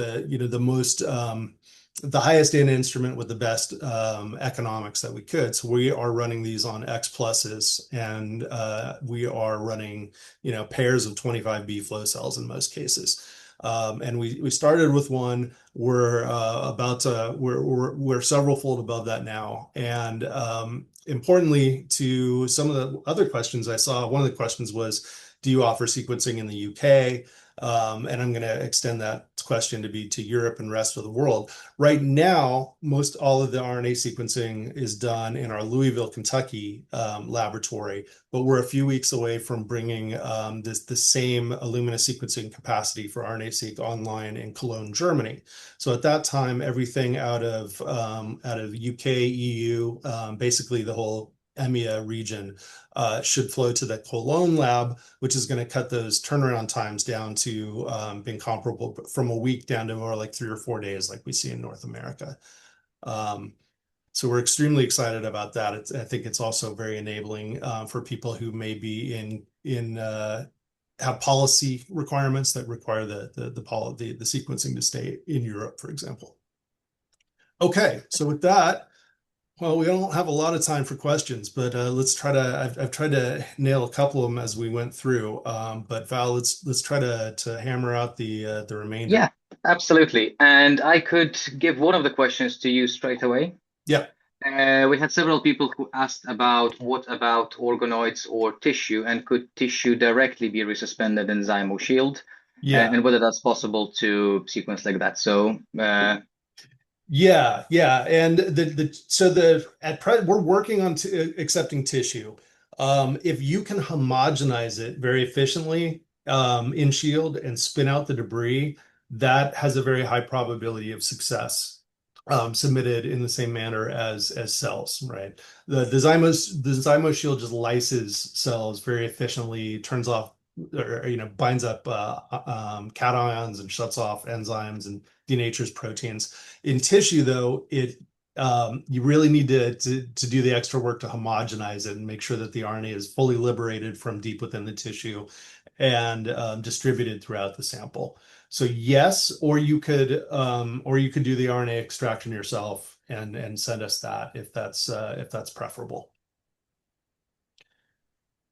[SPEAKER 1] the highest end instrument with the best economics that we could. So we are running these on X pluses, and we are running pairs of 25B flow cells in most cases. And we started with one. We're several fold above that now. And importantly, to some of the other questions I saw, one of the questions was, do you offer sequencing in the UK? And I'm going to extend that question to be to Europe and rest of the world. Right now, most all of the RNA sequencing is done in our Louisville, Kentucky laboratory, but we're a few weeks away from bringing the same Illumina sequencing capacity for RNA-Seq online in Cologne, Germany. So at that time, everything out of UK, EU, basically the whole EMEA region should flow to the Cologne lab, which is going to cut those turnaround times down to being comparable from a week down to more like 3 or 4 days, like we see in North America. So we're extremely excited about that. I think it's also very enabling for people who may be have policy requirements that require the sequencing to stay in Europe, for example. Okay, so with that. Well, we don't have a lot of time for questions, but let's try to. I've tried to nail a couple of them as we went through. But Val, let's try to hammer out the remainder.
[SPEAKER 2] Yeah, absolutely. And I could give one of the questions to you straight away.
[SPEAKER 1] Yeah.
[SPEAKER 2] We had several people who asked about what about organoids or tissue, and could tissue directly be resuspended in Zymo Shield,
[SPEAKER 1] Yeah.
[SPEAKER 2] and whether that's possible to sequence like that. So
[SPEAKER 1] Yeah, and we're working on accepting tissue. If you can homogenize it very efficiently in Shield and spin out the debris, that has a very high probability of success submitted in the same manner as cells, right? The Zymo Shield just lyses cells very efficiently, turns off or binds up cations and shuts off enzymes and denatures proteins. In tissue, though, you really need to do the extra work to homogenize it and make sure that the RNA is fully liberated from deep within the tissue and distributed throughout the sample. So yes, or you could do the RNA extraction yourself and send us that if that's preferable.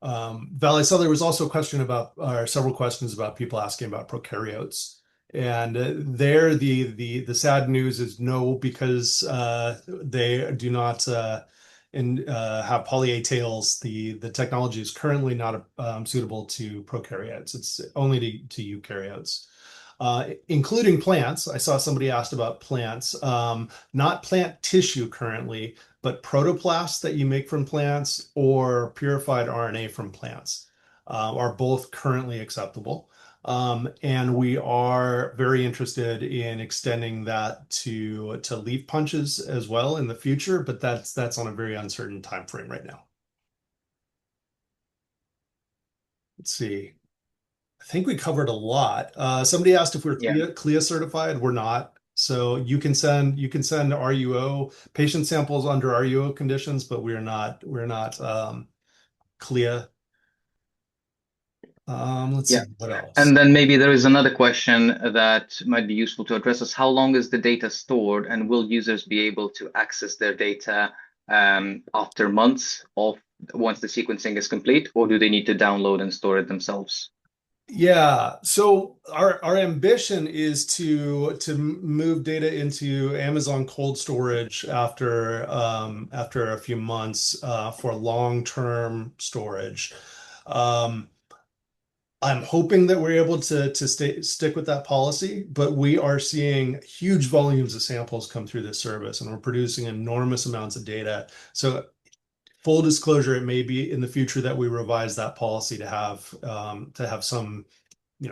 [SPEAKER 1] Val, I saw there was also a question about, or several questions about people asking about prokaryotes. And there, the sad news is no, because they do not have poly A tails. The technology is currently not suitable to prokaryotes. It's only to eukaryotes, including plants. I saw somebody asked about plants, not plant tissue currently, but protoplasts that you make from plants or purified RNA from plants are both currently acceptable. And we are very interested in extending that to leaf punches as well in the future, but that's on a very uncertain time frame right now. Let's see. I think we covered a lot. Somebody asked if we're CLIA certified. We're not. So you can send RUO patient samples under RUO conditions, but we're not CLIA. Let's
[SPEAKER 2] Yeah.
[SPEAKER 1] see what else.
[SPEAKER 2] And then maybe there is another question that might be useful to address is how long is the data stored and will users be able to access their data after months of once the sequencing is complete, or do they need to download and store it themselves?
[SPEAKER 1] Yeah, so our ambition is to move data into Amazon cold storage after a few months for long-term storage. Um, I'm hoping that we're able to stick with that policy, but we are seeing huge volumes of samples come through this service, and we're producing enormous amounts of data. So full disclosure, it may be in the future that we revise that policy to have some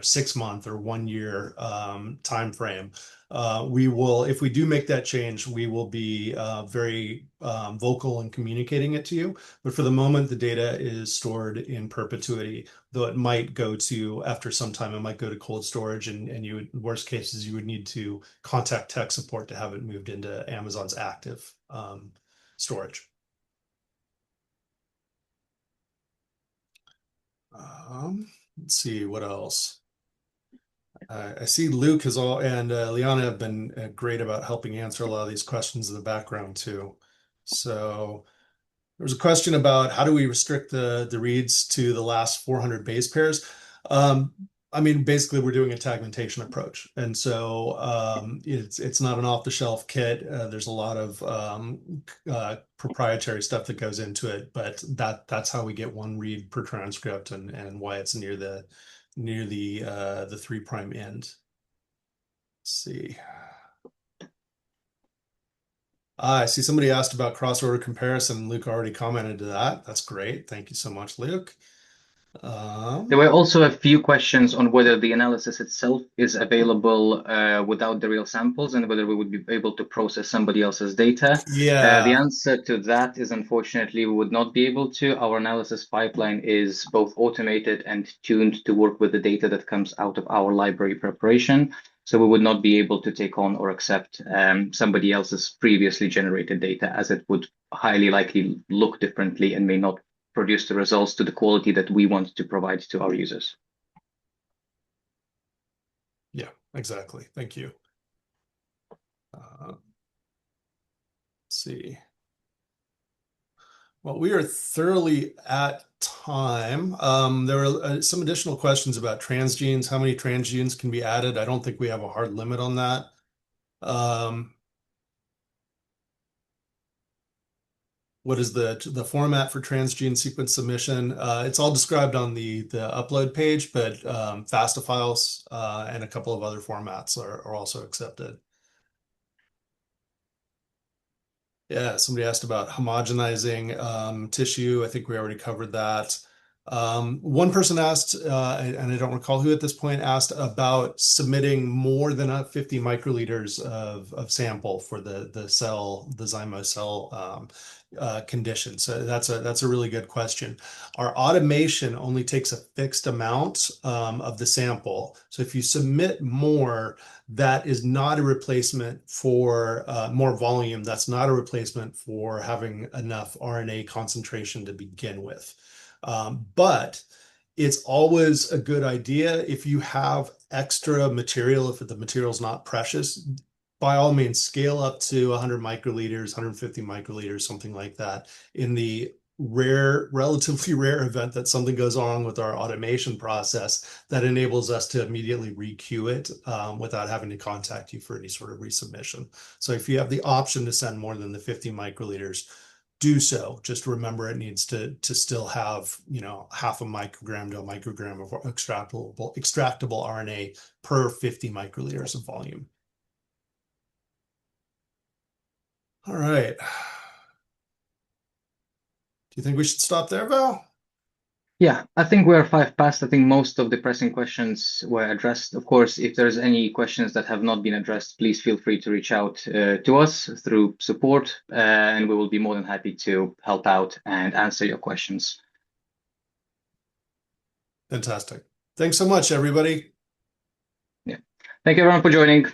[SPEAKER 1] 6 month or 1 year time frame. We will, if we do make that change, we will be very vocal in communicating it to you. But for the moment, the data is stored in perpetuity, though it might go to, after some time, it might go to cold storage, and you would, worst cases, you would need to contact tech support to have it moved into Amazon's active storage. Let's see what else. I see Luke has all and Liana have been great about helping answer a lot of these questions in the background too. So there was a question about how do we restrict the reads to the last 400 base pairs. Um, I mean, basically, we're doing a tagmentation approach, and so it's not an off-the-shelf kit. There's a lot of proprietary stuff that goes into it, but that's how we get one read per transcript, and why it's near the 3' end. Let's see. I see somebody asked about cross-order comparison. Luke already commented to that. That's great. Thank you so much, Luke.
[SPEAKER 2] There were also a few questions on whether the analysis itself is available without the real samples and whether we would be able to process somebody else's data. The
[SPEAKER 1] Yeah.
[SPEAKER 2] answer to that is unfortunately we would not be able to. Our analysis pipeline is both automated and tuned to work with the data that comes out of our library preparation. So we would not be able to take on or accept somebody else's previously generated data, as it would highly likely look differently and may not produce the results to the quality that we want to provide to our users.
[SPEAKER 1] Yeah, exactly. Thank you. Let's see. Well, we are thoroughly at time. There are some additional questions about transgenes. How many transgenes can be added? I don't think we have a hard limit on that. What is the format for transgene sequence submission? It's all described on the upload page, but FASTA files and a couple of other formats are also accepted. Yeah, somebody asked about homogenizing tissue. I think we already covered that. One person asked, and I don't recall who at this point, asked about submitting more than 50 microliters of sample for the zymo cell condition. So that's a really good question. Our automation only takes a fixed amount of the sample. So if you submit more, that is not a replacement for more volume. That's not a replacement for having enough RNA concentration to begin with. But it's always a good idea if you have extra material, if the material is not precious, by all means, scale up to 100 microliters, 150 microliters, something like that. In the relatively rare event that something goes wrong with our automation process, that enables us to immediately re-queue it without having to contact you for any sort of resubmission. So if you have the option to send more than the 50 microliters, do so. Just remember it needs to still have, half a microgram to a microgram of extractable RNA per 50 microliters of volume. All right. Do you think we should stop there, Val?
[SPEAKER 2] Yeah, I think we're 5 past. I think most of the pressing questions were addressed. Of course, if there's any questions that have not been addressed, please feel free to reach out to us through support, and we will be more than happy to help out and answer your questions.
[SPEAKER 1] Fantastic. Thanks so much, everybody.
[SPEAKER 2] Yeah. Thank you everyone for joining.